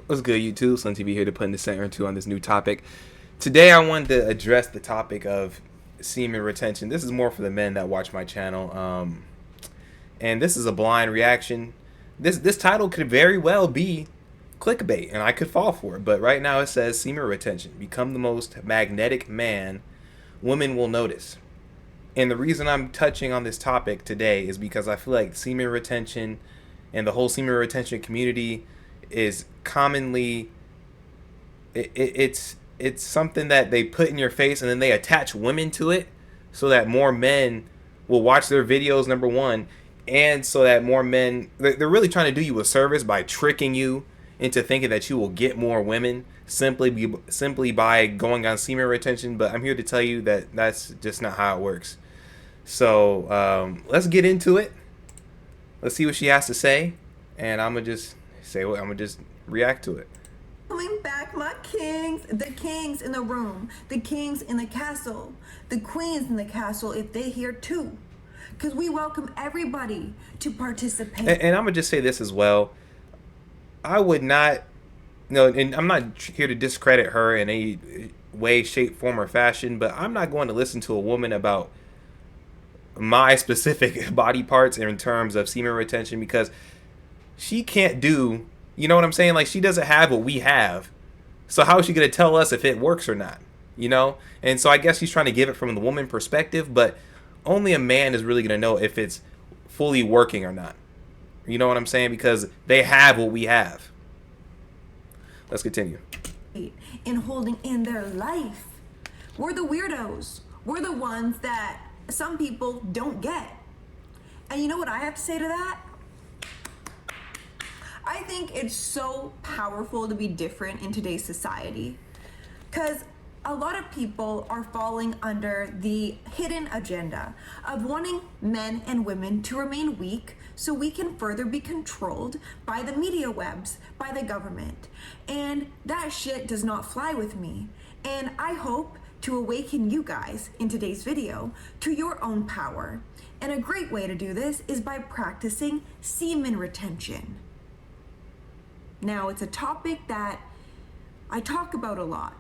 What's good, YouTube? SlimTv here to put in the center two on this new topic. Today, I wanted to address the topic of semen retention. This is more for the men that watch my channel, and this is a blind reaction. This title could very well be clickbait, and I could fall for it. But right now, it says semen retention: become the most magnetic man women will notice. And the reason I'm touching on this topic today is because I feel like semen retention and the whole semen retention community is commonly it's something that they put in your face and then they attach women to it so that more men will watch their videos, number one, and so that more men, they're really trying to do you a service by tricking you into thinking that you will get more women simply by going on semen retention. But I'm here to tell you that that's just not how it works. So let's get into it. Let's see what she has to say, and I'm gonna just react to it. Coming back, my kings, the kings in the room, the kings in the castle, the queens in the castle, if they here too, because we welcome everybody to participate. And I'm gonna just say this as well. I would not, no, and I'm not here to discredit her in any way, shape, form, or fashion, but I'm not going to listen to a woman about my specific body parts in terms of semen retention, because she can't do, you know what I'm saying? Like, she doesn't have what we have. So how is she going to tell us if it works or not? You know? And so I guess she's trying to give it from the woman perspective, but only a man is really going to know if it's fully working or not. You know what I'm saying? Because they have what we have. Let's continue. In holding in their life. We're the weirdos. We're the ones that some people don't get. And you know what I have to say to that? I think it's so powerful to be different in today's society, because a lot of people are falling under the hidden agenda of wanting men and women to remain weak so we can further be controlled by the media webs, by the government. And that shit does not fly with me. And I hope to awaken you guys in today's video to your own power. And a great way to do this is by practicing semen retention. Now, it's a topic that I talk about a lot.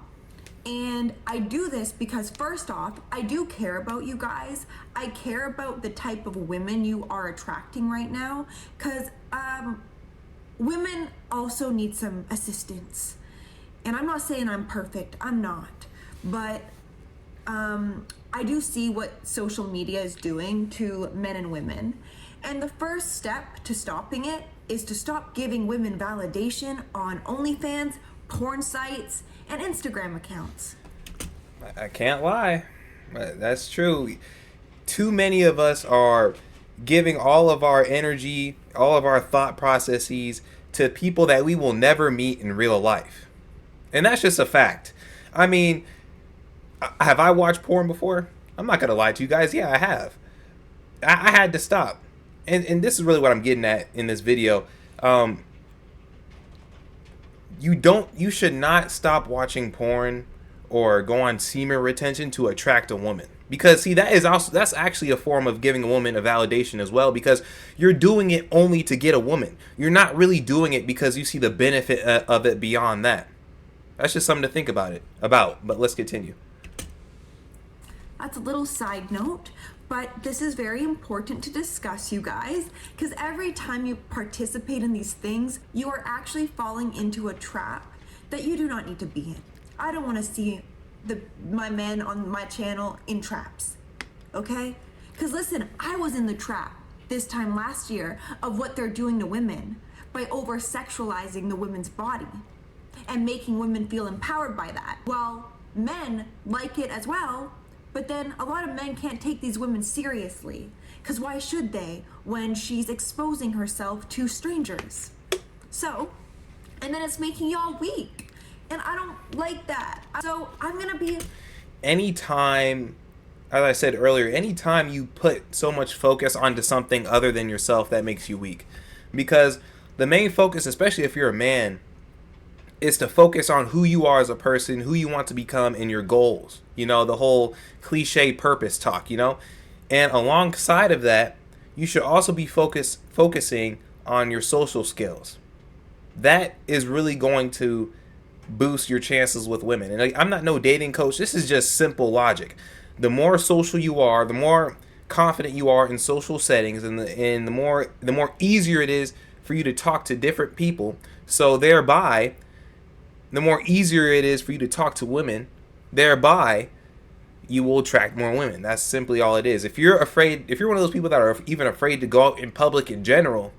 And I do this because, first off, I do care about you guys. I care about the type of women you are attracting right now, because women also need some assistance. And I'm not saying I'm perfect. I'm not. But I do see what social media is doing to men and women. And the first step to stopping it is to stop giving women validation on OnlyFans, porn sites, and Instagram accounts. I can't lie. That's true. Too many of us are giving all of our energy, all of our thought processes to people that we will never meet in real life. And that's just a fact. I mean, have I watched porn before? I'm not going to lie to you guys. Yeah, I have. I had to stop. And this is really what I'm getting at in this video. You should not stop watching porn or go on semen retention to attract a woman. Because see, that's actually a form of giving a woman a validation as well, because you're doing it only to get a woman. You're not really doing it because you see the benefit of it beyond that. That's just something to think about. But let's continue. That's a little side note, but this is very important to discuss, you guys, because every time you participate in these things, you are actually falling into a trap that you do not need to be in. I don't want to see my men on my channel in traps, okay? Because listen, I was in the trap this time last year of what they're doing to women by over-sexualizing the women's body and making women feel empowered by that. Well, men like it as well, but then a lot of men can't take these women seriously, because why should they when she's exposing herself to strangers? So, and then it's making y'all weak, and I don't like that. So I'm gonna be... Anytime, as I said earlier, anytime you put so much focus onto something other than yourself, that makes you weak. Because the main focus, especially if you're a man, is to focus on who you are as a person, who you want to become, and your goals. You know, the whole cliche purpose talk, you know? And alongside of that, you should also be focusing on your social skills. that is really going to boost your chances with women. And like, I'm not no dating coach. This is just simple logic. The more social you are, the more confident you are in social settings, and the more easier it is for you to talk to different people. So thereby, the more easier it is for you to talk to women. Thereby, you will attract more women. That's simply all it is. If you're afraid, if you're one of those people that are even afraid to go out in public in general,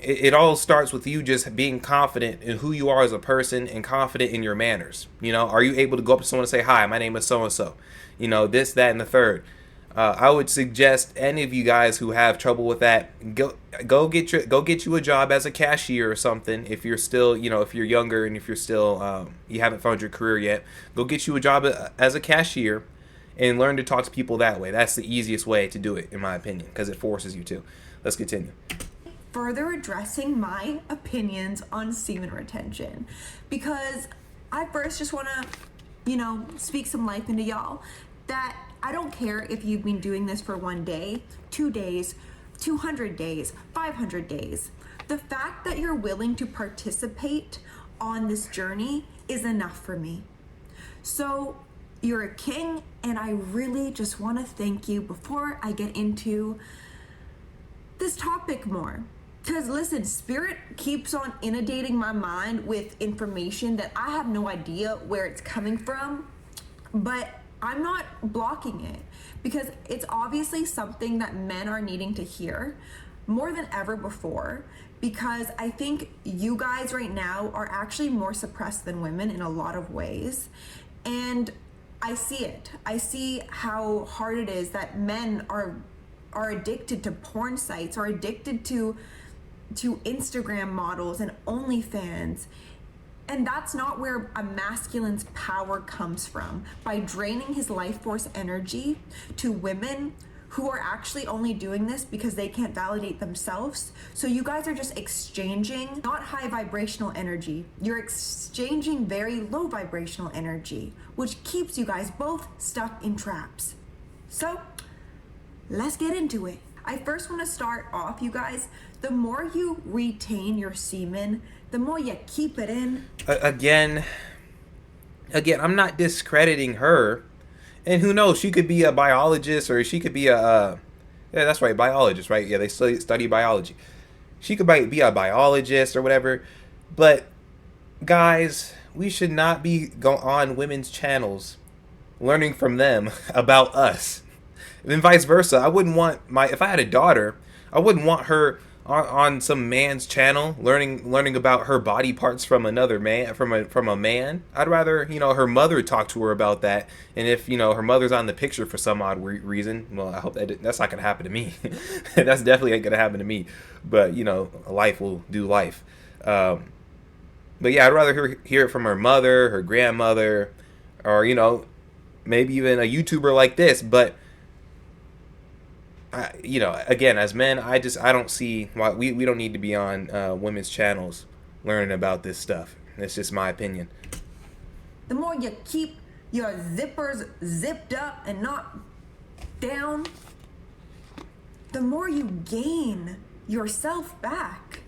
it all starts with you just being confident in who you are as a person and confident in your manners. Are you able to go up to someone and say, "Hi, my name is so and so," this, that, and the third. I would suggest any of you guys who have trouble with that, go get you a job as a cashier or something. If you're still, if you're younger and if you're still you haven't found your career yet, go get you a job as a cashier and learn to talk to people that way. That's the easiest way to do it, in my opinion, because it forces you to. Let's continue. Further addressing my opinions on semen retention, because I first just want to, speak some life into y'all, that I don't care if you've been doing this for 1 day, 2 days, 200 days, 500 days. The fact that you're willing to participate on this journey is enough for me. So you're a king, and I really just want to thank you before I get into this topic more. Because listen, Spirit keeps on inundating my mind with information that I have no idea where it's coming from, but I'm not blocking it because it's obviously something that men are needing to hear more than ever before, because I think you guys right now are actually more suppressed than women in a lot of ways. And I see it. I see how hard it is that men are addicted to porn sites, are addicted to Instagram models and OnlyFans. And that's not where a masculine's power comes from, by draining his life force energy to women who are actually only doing this because they can't validate themselves. So you guys are just exchanging not high vibrational energy, you're exchanging very low vibrational energy, which keeps you guys both stuck in traps. So let's get into it. I first want to start off, you guys, the more you retain your semen, the more you keep it in. Again, I'm not discrediting her. And who knows, she could be a biologist, or she could be yeah, that's right, biologist, right? Yeah, they study biology. She could be a biologist or whatever. But guys, we should not be on women's channels learning from them about us. And vice versa. I wouldn't want if I had a daughter, I wouldn't want her on some man's channel learning about her body parts from another man, from a man. I'd rather her mother talk to her about that. And if her mother's on the picture for some odd reason, well, I hope that's not gonna happen to me. That's definitely ain't gonna happen to me. But life will do life. But yeah, I'd rather hear it from her mother, her grandmother, or maybe even a YouTuber like this. But again, as men, I don't see why we don't need to be on women's channels learning about this stuff. That's just my opinion. The more you keep your zippers zipped up and not down, the more you gain yourself back.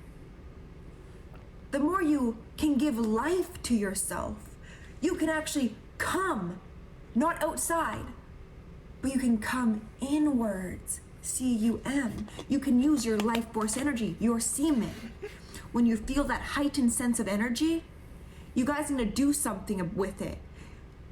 The more you can give life to yourself. You can actually come, not outside, but you can come inwards. C-U-M. You can use your life force energy, your semen. When you feel that heightened sense of energy, you guys need to do something with it.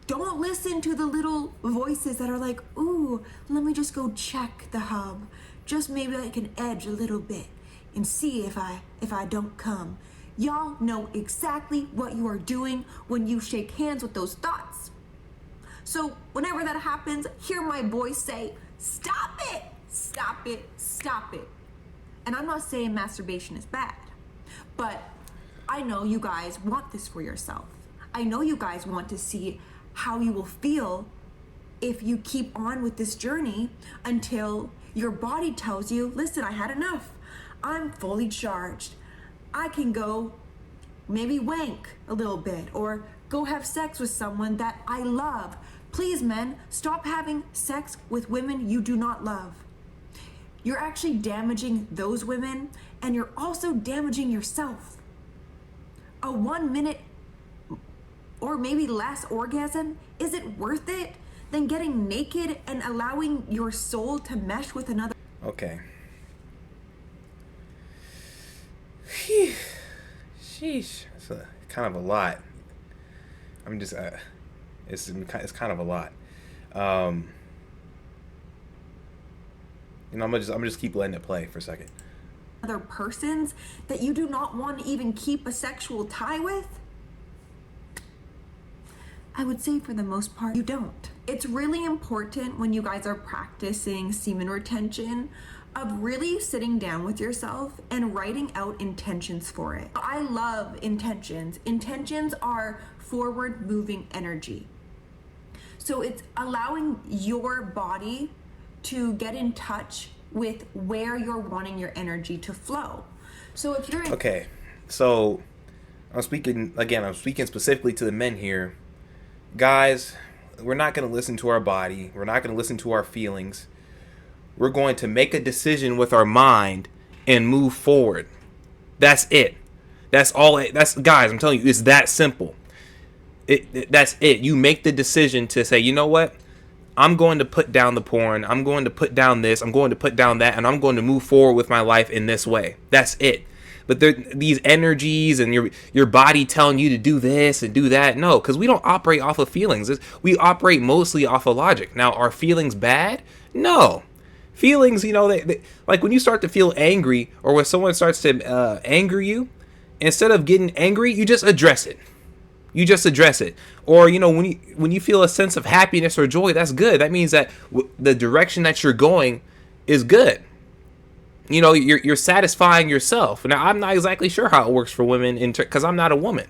Don't listen to the little voices that are like, ooh, let me just go check the hub. Just maybe I can edge a little bit and see if I don't come. Y'all know exactly what you are doing when you shake hands with those thoughts. So whenever that happens, hear my voice say, stop it. Stop it, stop it. And I'm not saying masturbation is bad, but I know you guys want this for yourself. I know you guys want to see how you will feel if you keep on with this journey until your body tells you, listen, I had enough. I'm fully charged. I can go maybe wank a little bit or go have sex with someone that I love. Please, men, stop having sex with women you do not love. You're actually damaging those women, and you're also damaging yourself. a 1 minute or maybe less orgasm, is it worth it than getting naked and allowing your soul to mesh with another? Okay. Sheesh. It's kind of a lot. I'm just, it's kind of a lot. I'm gonna just keep letting it play for a second. Other persons that you do not want to even keep a sexual tie with? I would say for the most part, you don't. It's really important when you guys are practicing semen retention of really sitting down with yourself and writing out intentions for it. I love intentions. Intentions are forward moving energy. So it's allowing your body to get in touch with where you're wanting your energy to flow. So if you're okay, so I'm speaking specifically to the men here. Guys, we're not going to listen to our body. We're not going to listen to our feelings. We're going to make a decision with our mind and move forward. That's it. That's all. Guys, I'm telling you, it's that simple. That's it. You make the decision to say, you know what? I'm going to put down the porn. I'm going to put down this. I'm going to put down that. And I'm going to move forward with my life in this way. That's it. But these energies and your body telling you to do this and do that. No, because we don't operate off of feelings. We operate mostly off of logic. Now, are feelings bad? No. Feelings, they like when you start to feel angry or when someone starts to anger you, instead of getting angry, you just address it. You just address it. Or, when you feel a sense of happiness or joy, that's good. That means that the direction that you're going is good. You're satisfying yourself. Now, I'm not exactly sure how it works for women because I'm not a woman,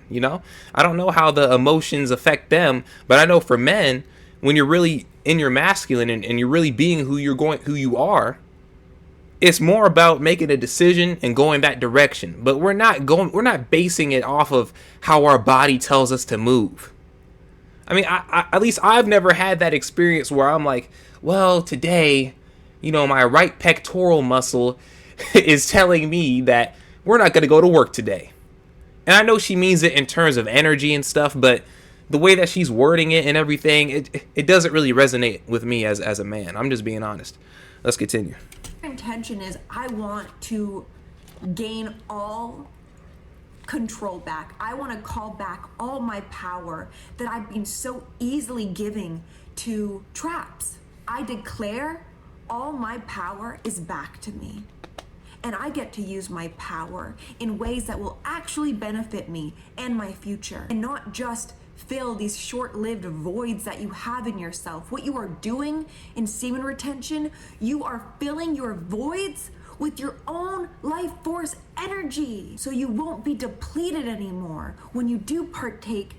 I don't know how the emotions affect them, but I know for men, when you're really in your masculine and you're really being who you are, it's more about making a decision and going that direction. But we're not basing it off of how our body tells us to move. I mean, I at least I've never had that experience where I'm like, well, today, my right pectoral muscle is telling me that we're not going to go to work today. And I know she means it in terms of energy and stuff, but the way that she's wording it and everything, it doesn't really resonate with me as a man. I'm just being honest. Let's continue. Intention is I want to gain all control back. I want to call back all my power that I've been so easily giving to traps. I declare all my power is back to me. And I get to use my power in ways that will actually benefit me and my future, and not just fill these short-lived voids that you have in yourself. What you are doing in semen retention, you are filling your voids with your own life force energy, so you won't be depleted anymore when you do partake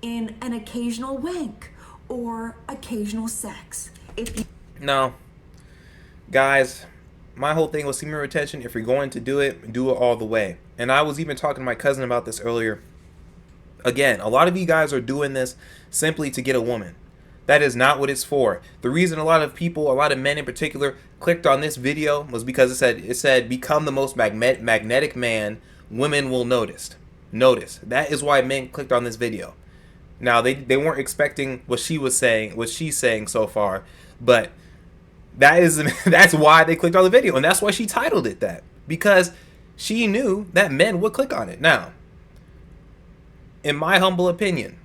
in an occasional wank or occasional sex. No, guys, my whole thing with semen retention, if you're going to do it all the way. And I was even talking to my cousin about this earlier. Again, a lot of you guys are doing this simply to get a woman. That is not what it's for. The reason a lot of men in particular, clicked on this video was because it said become the most magnetic man women will notice. That is why men clicked on this video. Now, they weren't expecting what she's saying so far, but that's why they clicked on the video, and that's why she titled it that, because she knew that men would click on it. Now, in my humble opinion,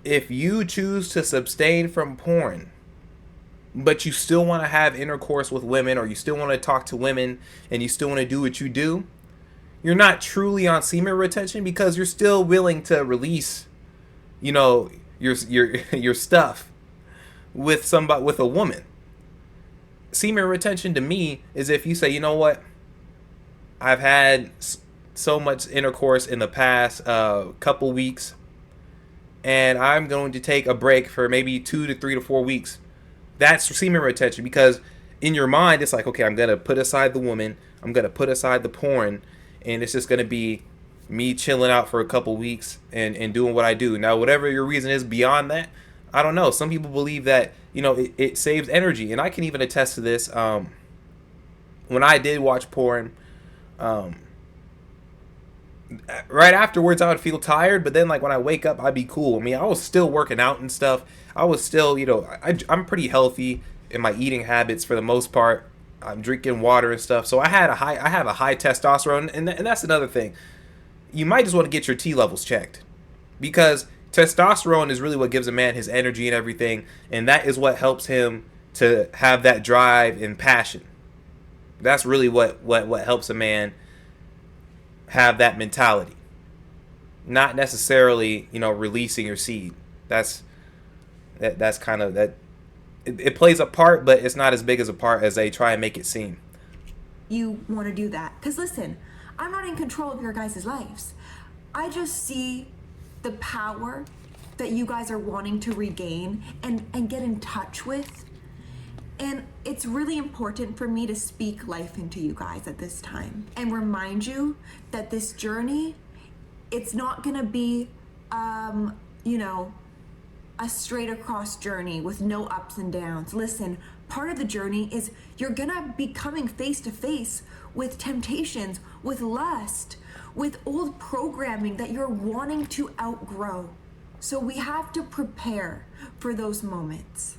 if you choose to abstain from porn, but you still want to have intercourse with women, or you still want to talk to women, and you still want to do what you do, you're not truly on semen retention, because you're still willing to release, your stuff with a woman. Semen retention to me is if you say, you know what, I've had so much intercourse in the past couple weeks, and I'm going to take a break for maybe 2 to 3 to 4 weeks. That's semen retention, because in your mind it's like, okay, I'm gonna put aside the woman, I'm gonna put aside the porn, and it's just gonna be me chilling out for a couple weeks and doing what I do. Now, whatever your reason is beyond that, I don't know. Some people believe that it saves energy, and I can even attest to this. When I did watch porn, right afterwards I would feel tired, but then like when I wake up I'd be cool. I mean, I was still working out and stuff. I was still, I'm pretty healthy in my eating habits for the most part. I'm drinking water and stuff, so I have a high testosterone, and that's another thing. You might just want to get your T levels checked, because testosterone is really what gives a man his energy and everything, and that is what helps him to have that drive and passion. That's really what helps a man have that mentality, not necessarily releasing your seed. That's kind of that. It plays a part, but it's not as big as a part as they try and make it seem. You want to do that? Because listen, I'm not in control of your guys' lives. I just see the power that you guys are wanting to regain and get in touch with. And it's really important for me to speak life into you guys at this time and remind you that this journey, it's not going to be, a straight across journey with no ups and downs. Listen, part of the journey is you're going to be coming face to face with temptations, with lust, with old programming that you're wanting to outgrow. So we have to prepare for those moments.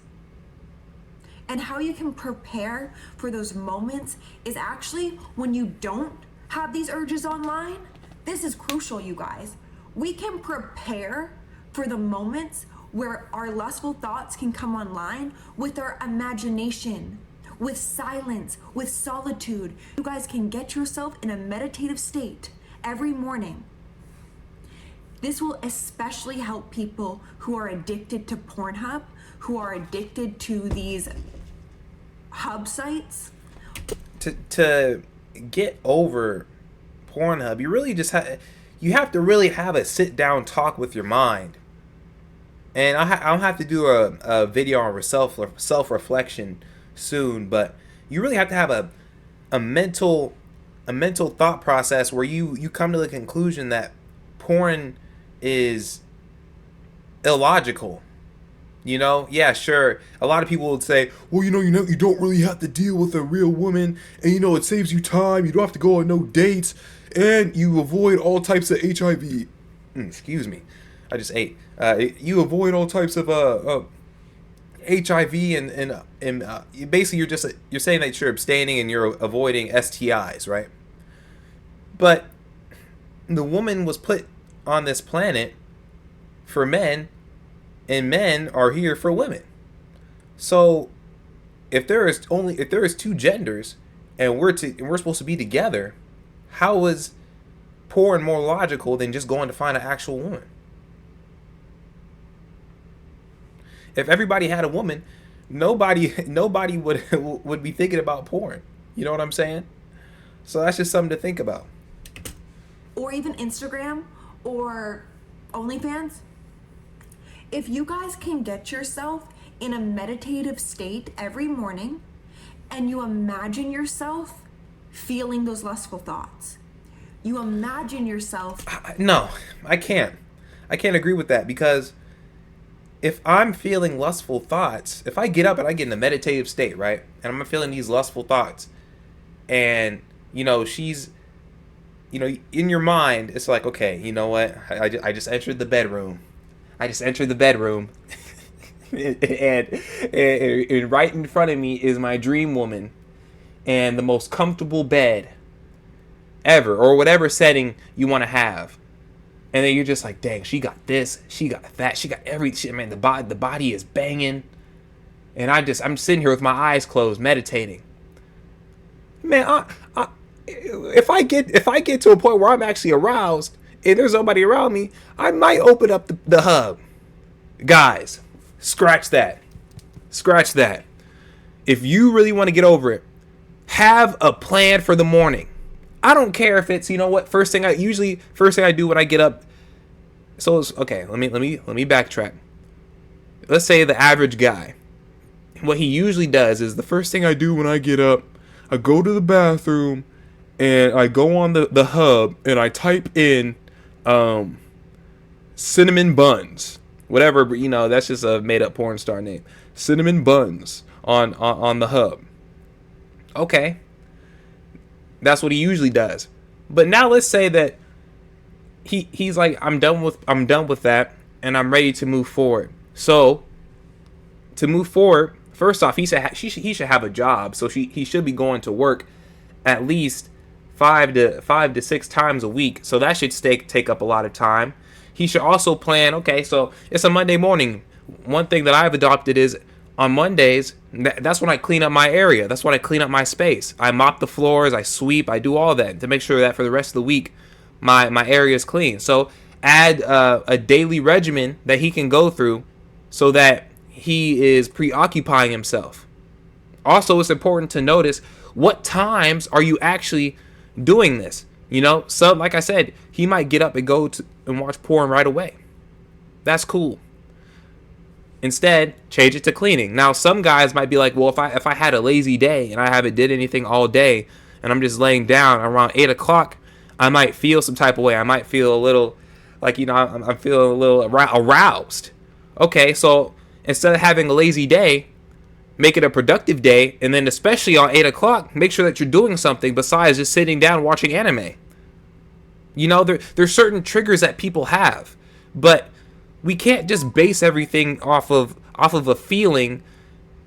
And how you can prepare for those moments is actually when you don't have these urges online. This is crucial, you guys. We can prepare for the moments where our lustful thoughts can come online with our imagination, with silence, with solitude. You guys can get yourself in a meditative state every morning. This will especially help people who are addicted to Pornhub, who are addicted to these hub sites. To get over Pornhub, you really just you have to really have a sit down talk with your mind. And I'll have to do a video on self reflection soon, but you really have to have a mental thought process where you come to the conclusion that porn is illogical. Yeah, sure. A lot of people would say, well, you don't really have to deal with a real woman, and it saves you time. You don't have to go on no dates, and you avoid all types of HIV. Excuse me, I just ate. You avoid all types of HIV, and basically you're saying that you're abstaining and you're avoiding STIs, right? But the woman was put on this planet for men, and men are here for women. So if there is two genders and we're supposed to be together, how is porn more logical than just going to find an actual woman? If everybody had a woman, nobody would be thinking about porn. You know what I'm saying? So that's just something to think about. Or even Instagram or OnlyFans. If you guys can get yourself in a meditative state every morning and you imagine yourself feeling those lustful thoughts, you imagine yourself... No, I can't. I can't agree with that, because if I'm feeling lustful thoughts, if I get up and I get in a meditative state, right, and I'm feeling these lustful thoughts, and, she's, in your mind, it's like, okay, you know what, I just entered the bedroom. and right in front of me is my dream woman and the most comfortable bed ever, or whatever setting you want to have. And then you're just like, dang, she got this, she got that, she got everything. Man, the body is banging. And I'm sitting here with my eyes closed, meditating. Man, if I get to a point where I'm actually aroused and there's nobody around me, I might open up the hub. Guys, scratch that. If you really want to get over it, have a plan for the morning. I don't care if it's, first thing I do when I get up. So it's okay. Let me backtrack. Let's say the average guy, what he usually does is, the first thing I do when I get up, I go to the bathroom and I go on the hub and I type in cinnamon buns, whatever, that's just a made up porn star name. Cinnamon buns on the hub. Okay. That's what he usually does. But now let's say that he's like, I'm done with that, and I'm ready to move forward. So to move forward, first off, he should have a job. So he should be going to work at least 5 to 6 times a week. So that should take up a lot of time. He should also plan, okay, so it's a Monday morning. One thing that I've adopted is on Mondays, that's when I clean up my area. That's when I clean up my space. I mop the floors, I sweep, I do all that to make sure that for the rest of the week, my area is clean. So add a daily regimen that he can go through so that he is preoccupying himself. Also, it's important to notice what times are you actually doing this. You know, so like I said, he might get up and go and watch porn right away. That's cool. Instead, change it to cleaning. Now, some guys might be like, well, if I had a lazy day and I haven't did anything all day and I'm just laying down around 8 o'clock, I might feel some type of way. I might feel a little like, you know, I'm feeling a little aroused. Okay, so instead of having a lazy day, make it a productive day, and then especially on 8 o'clock, make sure that you're doing something besides just sitting down watching anime. You know, there's certain triggers that people have, but we can't just base everything off of a feeling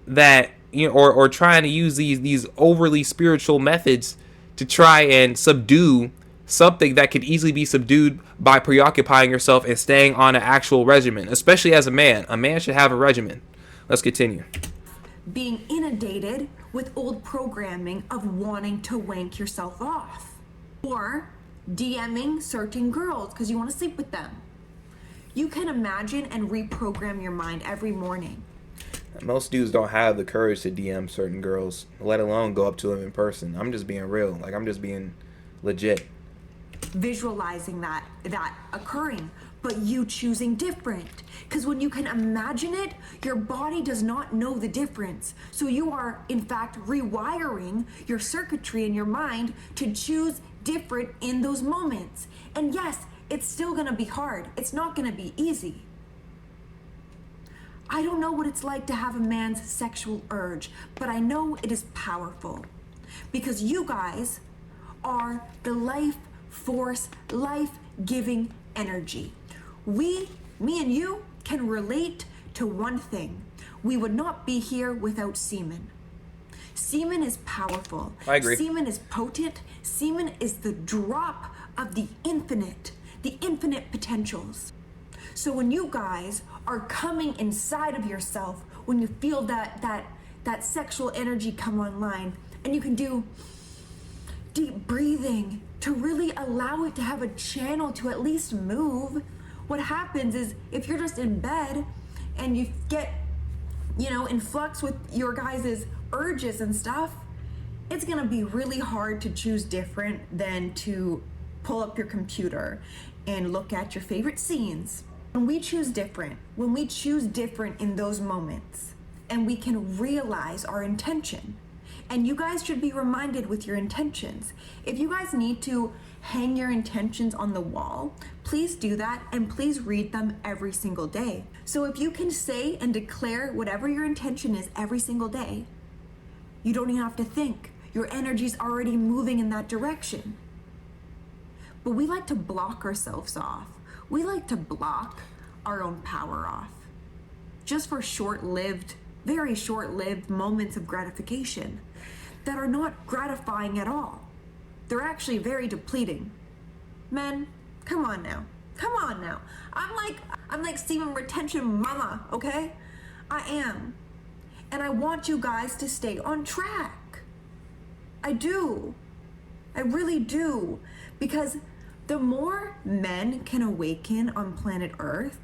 that, you know, or trying to use these overly spiritual methods to try and subdue something that could easily be subdued by preoccupying yourself and staying on an actual regimen. Especially as a man should have a regimen. Let's continue. Being inundated with old programming of wanting to wank yourself off, or DMing certain girls because you want to sleep with them. You can imagine and reprogram your mind every morning. Most dudes don't have the courage to DM certain girls, let alone go up to them in person. I'm just being real. Like, I'm just being legit. Visualizing that occurring, but you choosing different. Because when you can imagine it, your body does not know the difference. So you are, in fact, rewiring your circuitry in your mind to choose different in those moments. And yes, it's still gonna be hard. It's not gonna be easy. I don't know what it's like to have a man's sexual urge, but I know it is powerful. Because you guys are the life force, life-giving energy. Me and you can relate to one thing. We would not be here without semen. Semen is powerful. I agree. Semen is potent. Semen is the drop of the infinite potentials. So when you guys are coming inside of yourself, when you feel that sexual energy come online, and you can do deep breathing to really allow it to have a channel to at least move. What happens is if you're just in bed and you get, you know, in flux with your guys' urges and stuff, it's gonna be really hard to choose different than to pull up your computer and look at your favorite scenes. When we choose different in those moments, and we can realize our intention. And you guys should be reminded with your intentions. If you guys need to hang your intentions on the wall, please do that, and please read them every single day. So if you can say and declare whatever your intention is every single day, you don't even have to think. Your energy's already moving in that direction. But we like to block ourselves off. We like to block our own power off, just for very short-lived moments of gratification that are not gratifying at all. They're actually very depleting. Men, come on now. I'm like semen retention mama, okay? I am. And I want you guys to stay on track. I do. I really do. Because the more men can awaken on planet Earth,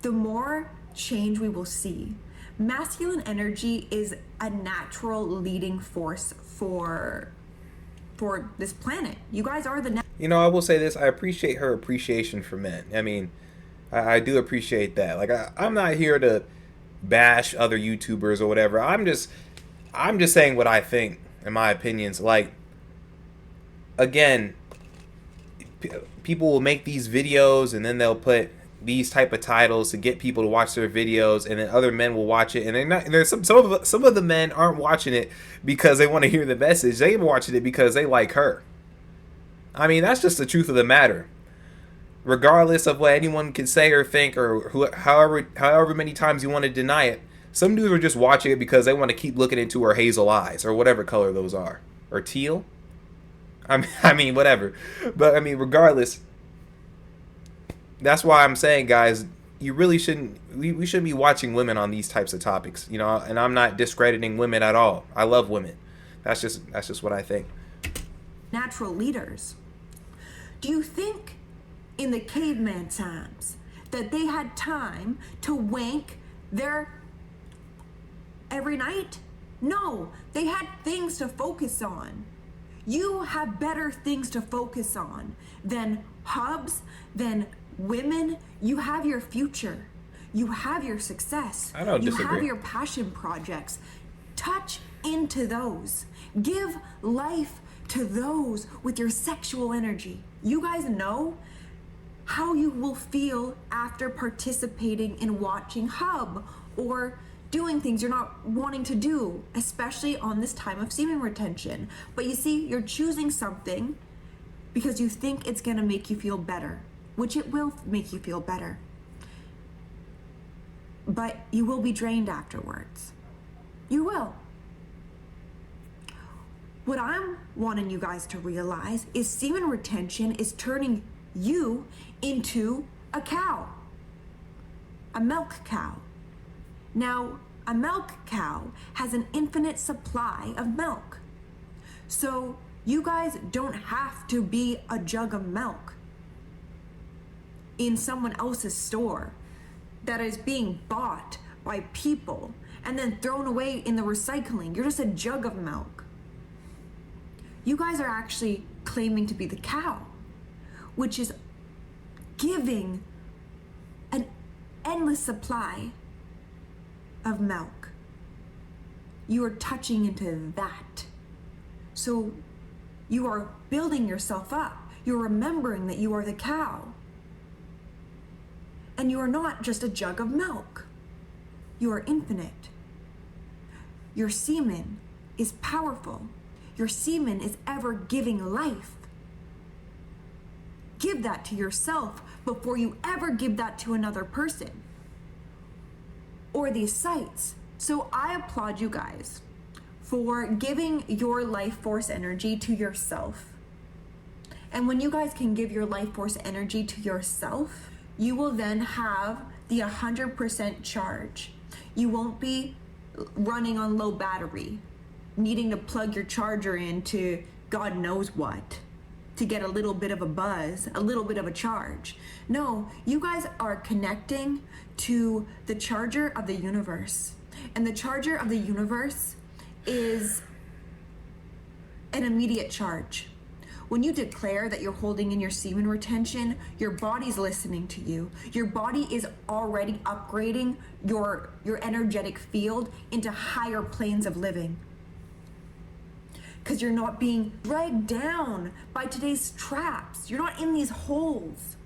the more change we will see. Masculine energy is a natural leading force for this planet. You guys are the You know, I will say this. I appreciate her appreciation for men. I mean, I do appreciate that. Like, I'm not here to bash other YouTubers or whatever. I'm just saying what I think, in my opinions. Like, again, people will make these videos and then they'll put these type of titles to get people to watch their videos, and then other men will watch it, and they're not. There's some of the men aren't watching it because they want to hear the message. They're watching it because they like her. I mean, that's just the truth of the matter. regardless of what anyone can say or think, or however many times you want to deny it, some dudes are just watching it because they want to keep looking into her hazel eyes or whatever color those are, or teal. I mean, whatever. But I mean, regardless, that's why I'm saying, guys, you really shouldn't. We shouldn't be watching women on these types of topics, you know. And I'm not discrediting women at all. I love women. That's just what I think. Natural leaders. Do you think in the caveman times that they had time to wank their every night? No, they had things to focus on. You have better things to focus on than hubs, than women. You have your future. You have your success. I don't disagree. You have your passion projects. Touch into those. Give life to those with your sexual energy. You guys know how you will feel after participating in watching hub or doing things you're not wanting to do, especially on this time of semen retention. But you see, you're choosing something because you think it's going to make you feel better, which it will make you feel better. But you will be drained afterwards. You will. What I'm wanting you guys to realize is semen retention is turning you into a cow, a milk cow. Now, a milk cow has an infinite supply of milk. So you guys don't have to be a jug of milk in someone else's store that is being bought by people and then thrown away in the recycling. You're just a jug of milk. You guys are actually claiming to be the cow, which is giving an endless supply of milk. You are touching into that. So you are building yourself up. You're remembering that you are the cow. And you are not just a jug of milk. You are infinite. Your semen is powerful. Your semen is ever giving life. Give that to yourself before you ever give that to another person or these sites. So I applaud you guys for giving your life force energy to yourself. And when you guys can give your life force energy to yourself, you will then have the 100% charge. You won't be running on low battery, needing to plug your charger into God knows what to get a little bit of a buzz, a little bit of a charge. No, you guys are connecting to the charger of the universe. And the charger of the universe is an immediate charge. When you declare that you're holding in your semen retention, your body's listening to you. Your body is already upgrading your energetic field into higher planes of living. Because you're not being dragged down by today's traps. You're not in these holes.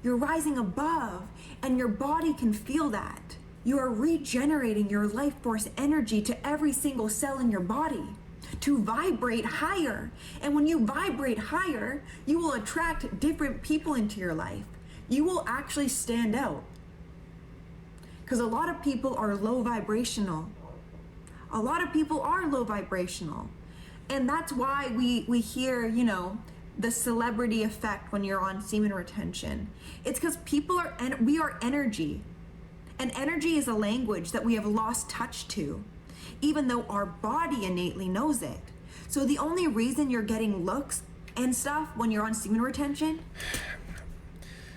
You're rising above, and your body can feel that. You are regenerating your life force energy to every single cell in your body to vibrate higher. And when you vibrate higher, you will attract different people into your life. You will actually stand out. Because a lot of people are low vibrational. A lot of people are low vibrational. And that's why we hear, you know, the celebrity effect when you're on semen retention. It's because we are energy. And energy is a language that we have lost touch to, even though our body innately knows it. So the only reason you're getting looks and stuff when you're on semen retention.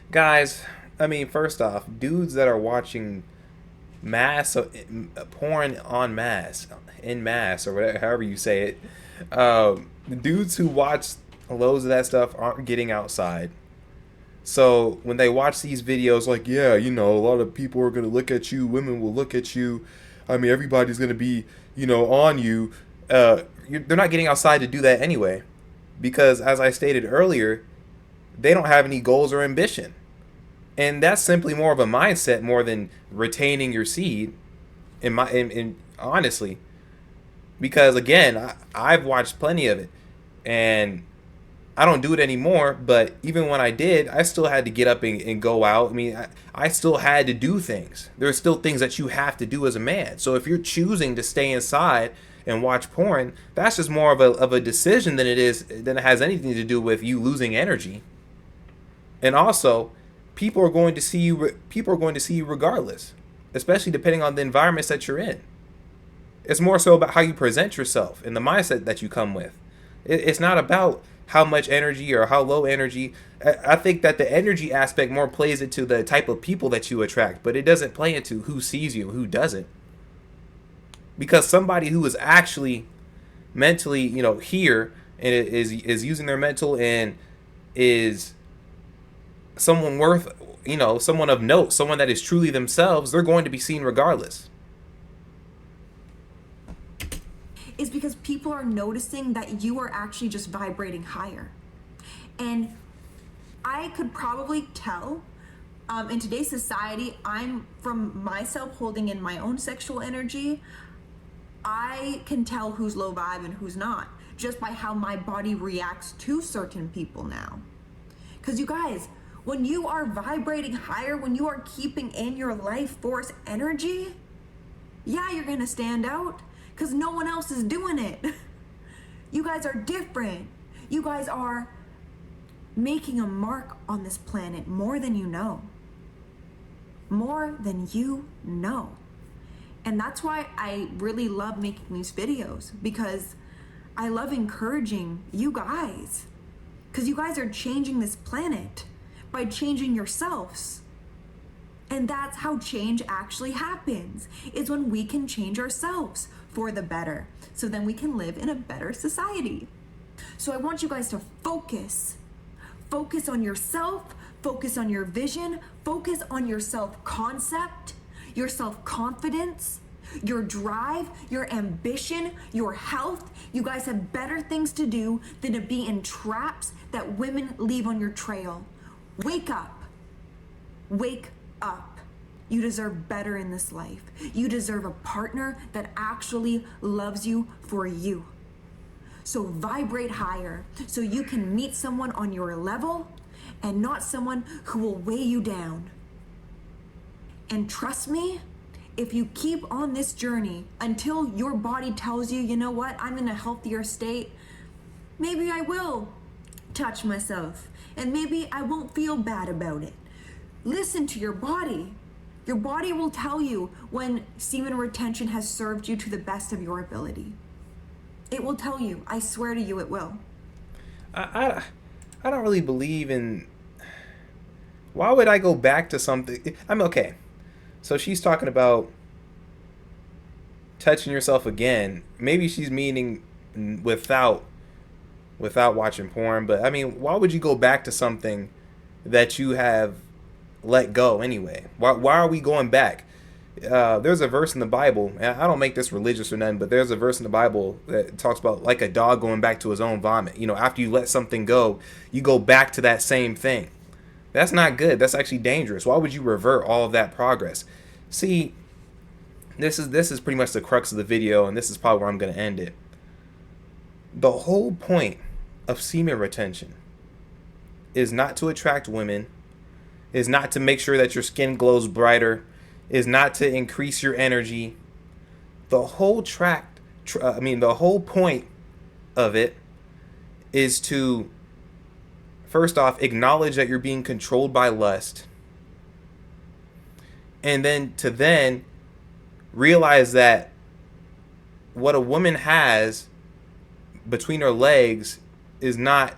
Guys, I mean, first off, dudes that are watching porn en masse, or whatever, however you say it, the dudes who watch loads of that stuff aren't getting outside. So when they watch these videos, like, yeah, you know, a lot of people are going to look at you, women will look at you, I mean, everybody's going to be, you know, on you, they're not getting outside to do that anyway. Because, as I stated earlier, they don't have any goals or ambition. And that's simply more of a mindset more than retaining your seed, honestly. Because, again, I've watched plenty of it. And I don't do it anymore, but even when I did, I still had to get up and go out. I mean, I still had to do things. There are still things that you have to do as a man. So if you're choosing to stay inside and watch porn, that's just more of a decision than it has anything to do with you losing energy. And also, people are going to see you. People are going to see you regardless, especially depending on the environments that you're in. It's more so about how you present yourself and the mindset that you come with. It's not about how much energy or how low energy. I think that the energy aspect more plays into the type of people that you attract, but it doesn't play into who sees you and who doesn't. Because somebody who is actually mentally, here and is using their mental and is someone worth, someone of note, someone that is truly themselves, they're going to be seen regardless. Is because people are noticing that you are actually just vibrating higher. And I could probably tell in today's society, I'm from myself holding in my own sexual energy, I can tell who's low vibe and who's not just by how my body reacts to certain people now. Because you guys, when you are vibrating higher, when you are keeping in your life force energy, yeah, you're gonna stand out. Because no one else is doing it. You guys are different. You guys are making a mark on this planet more than you know. More than you know. And that's why I really love making these videos, because I love encouraging you guys. Because you guys are changing this planet by changing yourselves. And that's how change actually happens, is when we can change ourselves for the better. So then we can live in a better society. So I want you guys to focus. Focus on yourself, focus on your vision, focus on your self-concept, your self-confidence, your drive, your ambition, your health. You guys have better things to do than to be in traps that women leave on your trail. Wake up. Wake up. You deserve better in this life. You deserve a partner that actually loves you for you. So vibrate higher so you can meet someone on your level and not someone who will weigh you down. And trust me, if you keep on this journey until your body tells you, you know what, I'm in a healthier state, maybe I will touch myself and maybe I won't feel bad about it. Listen to your body. Your body will tell you when semen retention has served you to the best of your ability. It will tell you. I swear to you, it will. I don't really believe in. Why would I go back to something? I'm okay. So she's talking about touching yourself again. Maybe she's meaning without watching porn. But I mean, why would you go back to something that you have let go anyway? Why are we going back? There's a verse in the Bible, and I don't make this religious or nothing, but there's a verse in the Bible that talks about like a dog going back to his own vomit. After you let something go, you go back to that same thing. That's not good. That's actually dangerous. Why would you revert all of that progress? See, this is pretty much the crux of the video, and this is probably where I'm going to end it. The whole point of semen retention is not to attract women, is not to make sure that your skin glows brighter, is not to increase your energy. The whole the whole point of it is to, first off, acknowledge that you're being controlled by lust, and then realize that what a woman has between her legs is not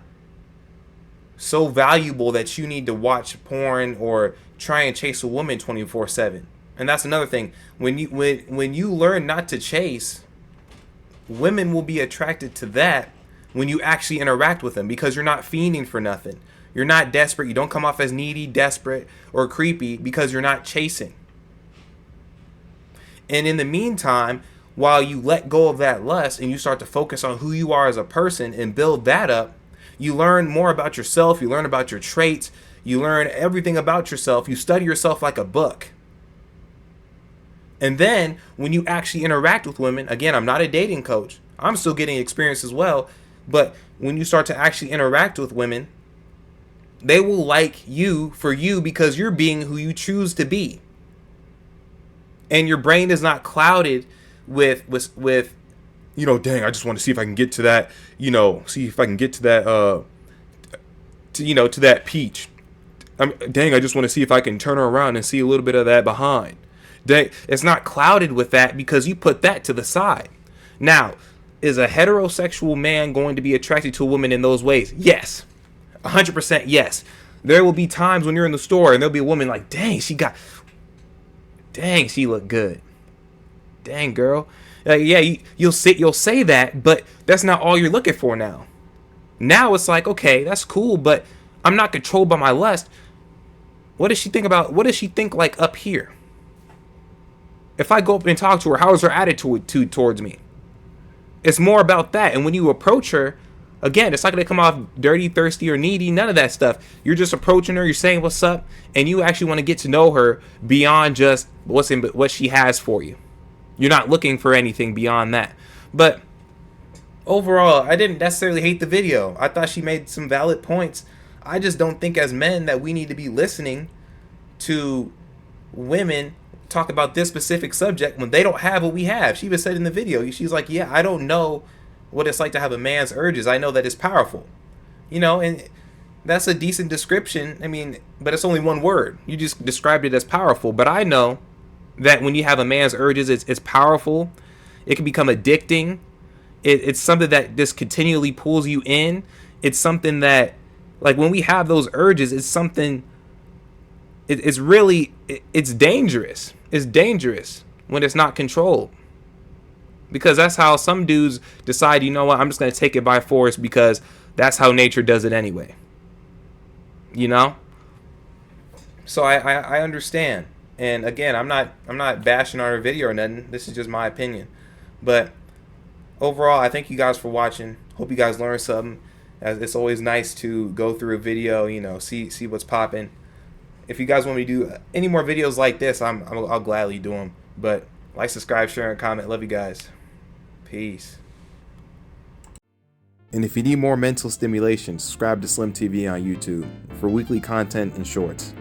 so valuable that you need to watch porn or try and chase a woman 24/7. And that's another thing. When you learn not to chase, women will be attracted to that when you actually interact with them, because you're not fiending for nothing. You're not desperate. You don't come off as needy, desperate, or creepy because you're not chasing. And in the meantime, while you let go of that lust and you start to focus on who you are as a person and build that up, you learn more about yourself. You learn about your traits. You learn everything about yourself. You study yourself like a book. And then when you actually interact with women, again, I'm not a dating coach. I'm still getting experience as well. But when you start to actually interact with women, they will like you for you because you're being who you choose to be. And your brain is not clouded with dang, I just want to see if I can get to that, see if I can get to that to that peach. Dang, I just want to see if I can turn her around and see a little bit of that behind. Dang, it's not clouded with that because you put that to the side. Now, is a heterosexual man going to be attracted to a woman in those ways? Yes. 100% yes. There will be times when you're in the store and there'll be a woman like, dang, she looked good. Dang, girl. Yeah, you'll say that, but that's not all you're looking for now. Now it's like, okay, that's cool, but I'm not controlled by my lust. What does she think like up here? If I go up and talk to her, how is her attitude towards me? It's more about that. And when you approach her, again, it's not going to come off dirty, thirsty, or needy. None of that stuff. You're just approaching her. You're saying what's up. And you actually want to get to know her beyond just what she has for you. You're not looking for anything beyond that. But overall, I didn't necessarily hate the video. I thought she made some valid points. I just don't think as men that we need to be listening to women talk about this specific subject when they don't have what we have. She even said in the video, she's like, yeah, I don't know what it's like to have a man's urges. I know that it's powerful. And that's a decent description. I mean, but it's only one word. You just described it as powerful. But I know that when you have a man's urges, it's powerful. It can become addicting. It's something that just continually pulls you in. It's something that, like, when we have those urges, it's something, it's dangerous. It's dangerous when it's not controlled. Because that's how some dudes decide, you know what, I'm just going to take it by force because that's how nature does it anyway. So I understand. And again, I'm not bashing on her video or nothing. This is just my opinion. But overall, I thank you guys for watching. Hope you guys learned something. As it's always nice to go through a video, see what's popping. If you guys want me to do any more videos like this, I'll gladly do them. But like, subscribe, share, and comment. Love you guys. Peace. And if you need more mental stimulation, subscribe to SlimTv on YouTube for weekly content and shorts.